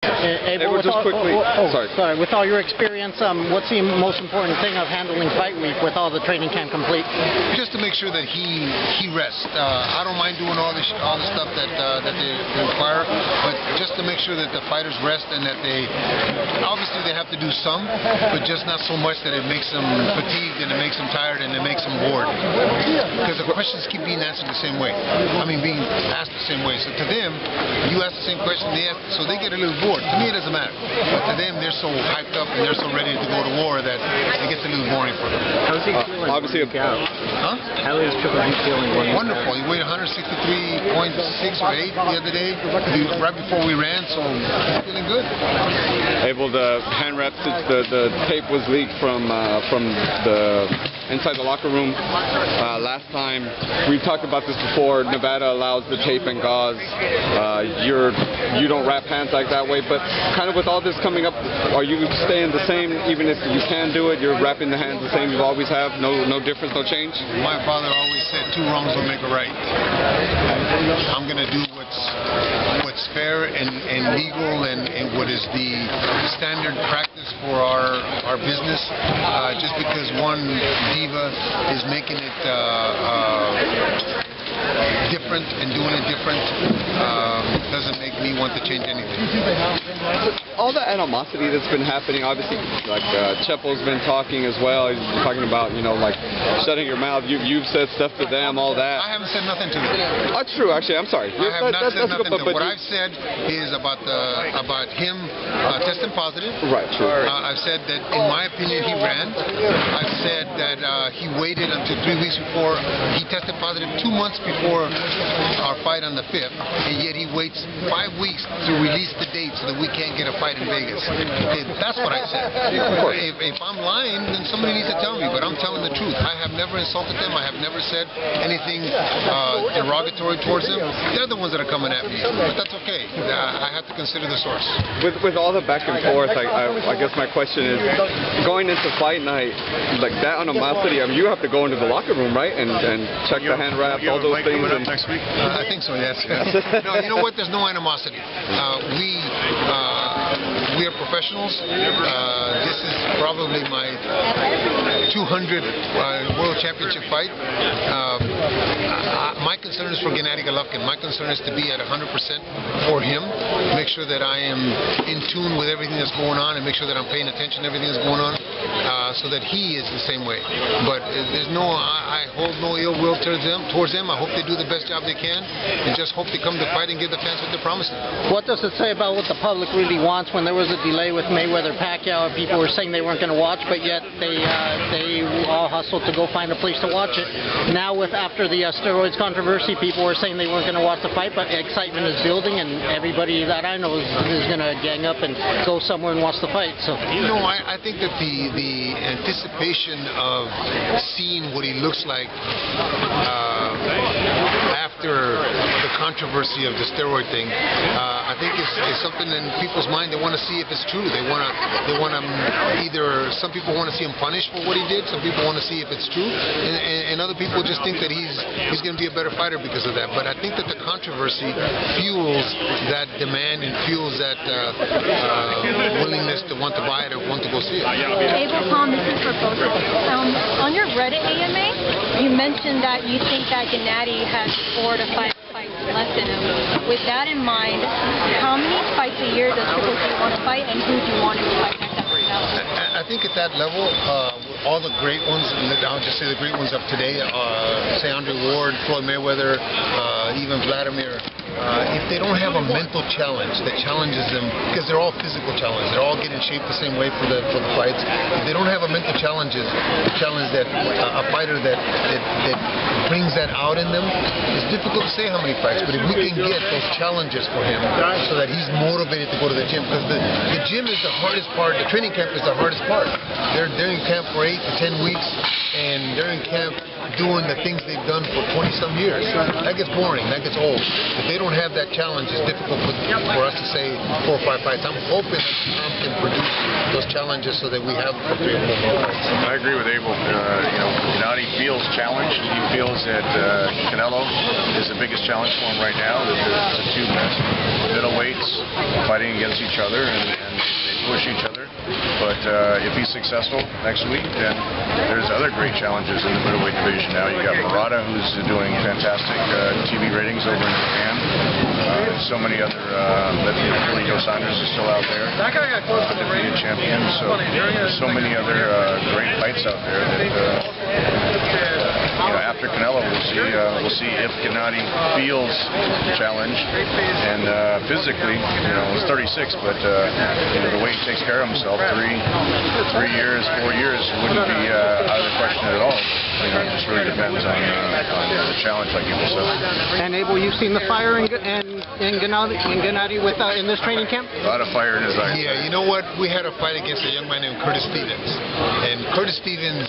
Abel, just quickly. Sorry. With all your experience, what's the most important thing of handling fight week with all the training camp complete? Just to make sure that he rests. I don't mind doing all the stuff that they require, but just to make sure that the fighters rest and that they obviously they have to do some, but just not so much that it makes them fatigued and it makes them tired and it makes them bored. Because the questions keep being answered the same way. I mean, being asked the same way. So to them, you ask the same question, they ask, so they get a little bored. To me, it doesn't matter. But to them, they're so hyped up and they're so ready to go to war that it gets a little boring for them. How's he feeling? Obviously, how is Triple G feeling? Wonderful. He weighed 163.6 or 8 the other day, right before we ran, so he's feeling good. Abel, the hand wraps, the tape was leaked from the inside the locker room last time. We've talked about this before. Nevada allows the tape and gauze. You don't wrap hands like that way, but kind of with all this coming up, are you staying the same even if you can do it? You're wrapping the hands the same you always have? No difference, no change? My father always said 2 wrongs don't make a right. I'm going to do what's fair and legal and what is the standard practice for our business. Just because one diva is making it different and doing it different doesn't make me want to change anything. All the animosity that's been happening, obviously, like Chepo's been talking as well. He's talking about, like shutting your mouth. You've said stuff to them, all that. I haven't said nothing to them. Oh, true. Actually, I'm sorry. I have not said nothing to them. What I've said is about him testing positive. Right. True. I've said that, in my opinion, he ran. I've said that he waited until 3 weeks before. He tested positive 2 months before our fight on the 5th, and yet he waits 5 weeks to release the date so that we can't get a fight in Vegas. Okay, that's what I said. If I'm lying, then somebody needs to tell me, but I'm telling the truth. I have never insulted them. I have never said anything derogatory towards them. They're the ones that are coming at me, but that's okay. I have to consider the source. With all the back and forth, I guess my question is, going into fight night, like that animosity, I mean, you have to go into the locker room, right, and check the hand wraps, all those things. Next week? I think so, yes. No, you know what? There's no animosity. We are professionals. This is probably my 200th World Championship fight. My concern is for Gennady Golovkin. My concern is to be at 100% for him, make sure that I am in tune with everything that's going on and make sure that I'm paying attention to everything that's going on, so that he is the same way. But I hold no ill will towards them. I hope they do the best job they can and just hope they come to fight and give the fans what they're promising. What does it say about what the public really wants? When there was a delay with Mayweather-Pacquiao, people were saying they weren't going to watch, but yet they all hustled to go find a place to watch it. Now, after the steroids controversy, people were saying they weren't going to watch the fight, but excitement is building, and everybody that I know is going to gang up and go somewhere and watch the fight. So, I think that the anticipation of seeing what he looks like after the controversy of the steroid thing, I think it's something in people's mind. They want to see if it's true. They want to either, some people want to see him punished for what he did. Some people want to see if it's true, and other people just think that he's going to be a better fighter because of that. But I think that the controversy fuels that demand and fuels that willingness to want to buy it or want to go see it. Abel, Tom, this is for both of you. On your Reddit AMA, you mentioned that you think that Gennady has 4 to 5 fights left in him. With that in mind, how many fights a year does Triple G want to fight, and who do you want him to fight next after that? I think at that level, all the great ones, I'll just say the great ones of today, say Andre Ward, Floyd Mayweather, even Vladimir, if they don't have a mental challenge that challenges them, because they're all physical challenges, they're all getting shaped the same way for the fights. If they don't have a mental challenge that a fighter that brings that out in them, it's difficult to say how many fights, but if we can get those challenges for him so that he's motivated to go to the gym, because the gym is the hardest part, the training camp is the hardest part. They're in camp for 8 to 10 weeks, and they're in camp doing the things they've done for 20-some years. That gets boring. That gets old. If they don't have that challenge, it's difficult for us to say 4 or 5 fights. I'm hoping that Tom can produce those challenges so that we have 3 or 4 more fights. I agree with Abel. Gennady feels challenged. He feels that Canelo is the biggest challenge for him right now. That the two middleweights fighting against each other and they push each other. But if he's successful next week, then there's other great challenges in the middleweight division now. You got Murata, who's doing fantastic TV ratings over in Japan. So many other, Billy Joe Saunders is still out there, undefeated champion. So there's so many other great fights out there that. After Canelo, we'll see if Gennady feels challenged and physically, he's 36, but the way he takes care of himself, 3 years, 4 years wouldn't be out of the question at all. It just really depends on the challenge, like people said. And Abel, you've seen the fire in Gennady in this training camp? A lot of fire in his eyes. Yeah, you know what? We had a fight against a young man named Curtis Stevens, and Curtis Stevens.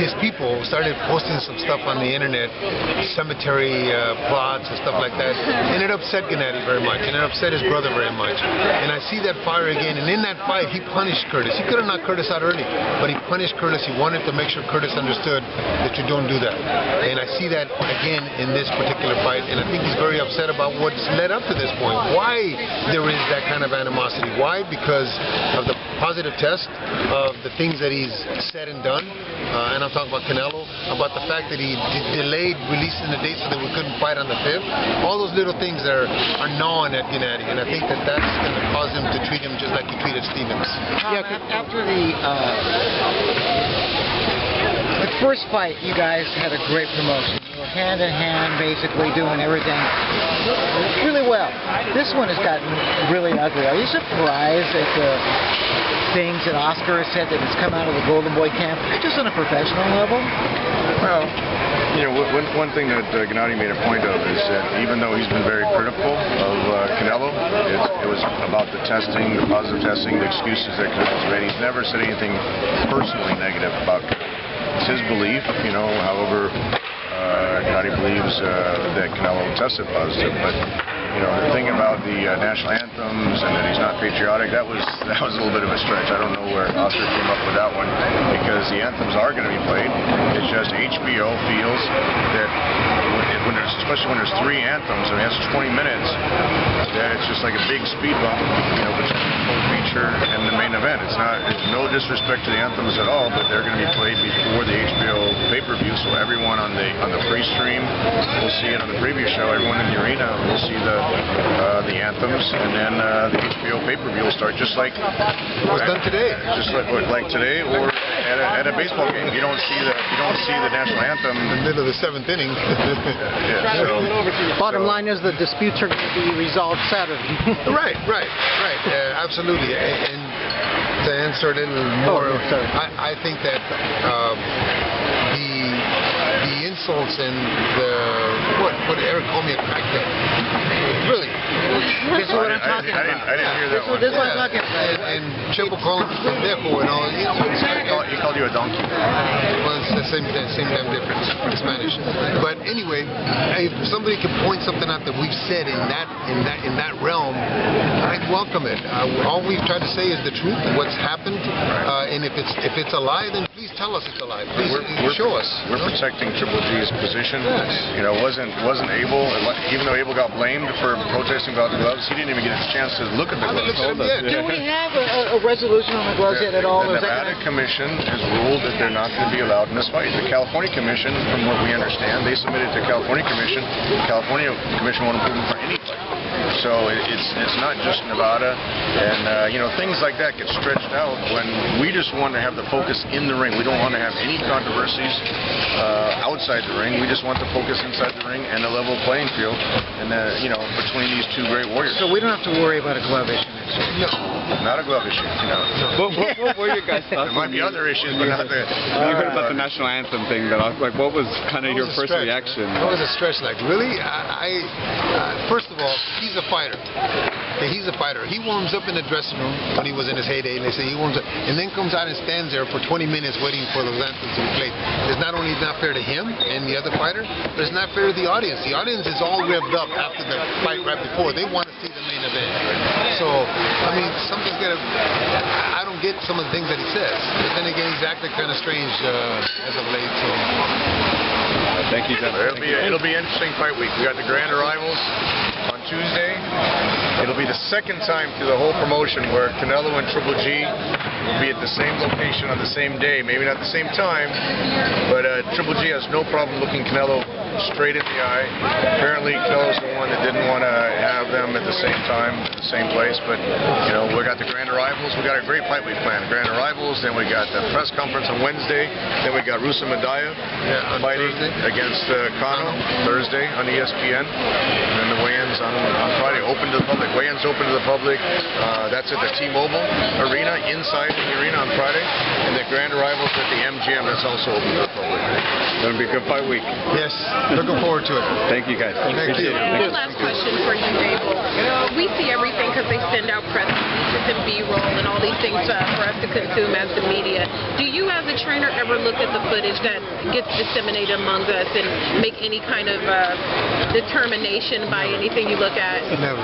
His people started posting some stuff on the internet, cemetery plots and stuff like that, and it upset Gennady very much, and it upset his brother very much. And I see that fire again, and in that fight, he punished Curtis. He could have knocked Curtis out early, but he punished Curtis. He wanted to make sure Curtis understood that you don't do that. And I see that again in this particular fight, and I think he's very upset about what's led up to this point. Why there is that kind of animosity? Why? Because of the positive test of the things that he's said and done. And I'm talking about Canelo, about the fact that he delayed releasing the date so that we couldn't fight on the 5th. All those little things are gnawing at Gennady, and I think that that's going to cause him to treat him just like he treated Stevens. Yeah, after the first fight, you guys had a great promotion. You were hand in hand, basically doing everything really well. This one has gotten really ugly. Are you surprised at the things that Oscar has said that has come out of the Golden Boy camp, just on a professional level? Well, one thing that Gennady made a point of is that even though he's been very critical of Canelo, it was about the testing, the positive testing, the excuses that Canelo's made. He's never said anything personally negative about Canelo. It's his belief, however, Gennady believes that Canelo tested positive, but the thing about the national anthems and that he's not patriotic, that was a little bit of a stretch. I don't know where Oscar came up with that one, because the anthems are going to be played. It's just HBO feels that especially when there's 3 anthems and that's 20 minutes, that it's just like a big speed bump, between the full feature and the main event. There's no disrespect to the anthems at all, but they're going to be played before the HBO pay-per-view, so everyone on the free stream will see it on the preview show. Everyone in the arena will see the anthems, and then the HBO pay-per-view will start just like it was done today. Just like today, or at a baseball game. You don't see the national anthem in the middle of the 7th inning. Bottom line is the disputes are going to be resolved Saturday. Right. Absolutely. And to answer it a little more, I think that the insults and what Eric called me a crackhead. Really. This is what I'm talking about. I didn't hear that one. This is what I'm talking about. And Chepo called him pendejo and all. He called you a donkey. Well, it's the same damn difference in Spanish. But anyway, if somebody can point something out that we've said in that realm, I'd welcome it. All we've tried to say is the truth, what's happened, and if it's a lie, then please tell us it's a lie. Please show us. We're protecting Triple G's position. Wasn't Abel, even though Abel got blamed for protesting about the gloves, he didn't even get a chance to look at the gloves. Do we have a resolution on the gloves yet at all? The Nevada Commission has ruled that they're not going to be allowed in this fight. The California Commission, from what we understand, they submitted to California Commission. The California Commission won't approve them for any fight. So it's not just Nevada, and things like that get stretched out when we just want to have the focus in the ring. We don't want to have any controversies outside the ring. We just want the focus inside the ring and a level playing field, and between these two great warriors. So we don't have to worry about a glove issue next week. No, not a glove issue. What were your guys' thoughts? There might be other issues, but not the. You heard about the national anthem thing. What was kind of your first reaction? What was a stretch like? Really? First of all, he's a fighter. that he's a fighter. He warms up in the dressing room when he was in his heyday, and they say he warms up, and then comes out and stands there for 20 minutes waiting for those anthems to be played. It's not only not fair to him and the other fighter, but it's not fair to the audience. The audience is all revved up after the fight right before. They want to see the main event. So, I mean, something's got to... I don't get some of the things that he says. But then again, he's acting kind of strange as of late. So. Thank you, gentlemen. It'll be an interesting fight week. We got the grand arrivals on Tuesday. It'll be the second time through the whole promotion where Canelo and Triple G will be at the same location on the same day. Maybe not the same time, but Triple G has no problem looking Canelo straight in the eye. Apparently, Canelo's the one that didn't want to have them at the same time, at the same place. But, you know, we got the grand arrivals. We got a great fight week planned. Grand arrivals, then we got the press conference on Wednesday. Then we got Rusa Madaya fighting against Kano Thursday on ESPN. And then the weigh-ins on Friday, open to the public. Weigh-ins open to the public. That's at the T-Mobile Arena, inside the arena on Friday. And the grand arrivals at the MGM, that's also open to the public. It's going to be a good fight week. Yes, looking forward to it. Thank you, guys. Thank you. One last question for you, Abel. We see everything because they send out press releases and B-roll and all these things for us to consume as the media. Do you as a trainer ever look at the footage that gets disseminated among us and make any kind of determination by anything you look at? Never.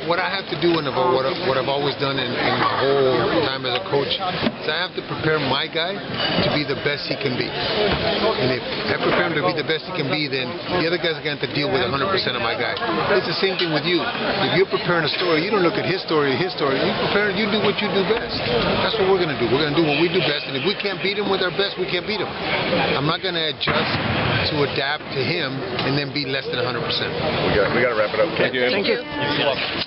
What I have to do, and what I've always done in my whole time as a coach, is I have to prepare my guy to be the best he can be. And if I prepare him to be the best he can be, then the other guys are going to have to deal with 100% of my guy. It's the same thing with you. If you're preparing a story, you don't look at his story. You do what you do best. That's what we're going to do. We're going to do what we do best. And if we can't beat him with our best, we can't beat him. I'm not going to adjust to adapt to him and then be less than 100%. We got to wrap it up. Thank you. Thank you.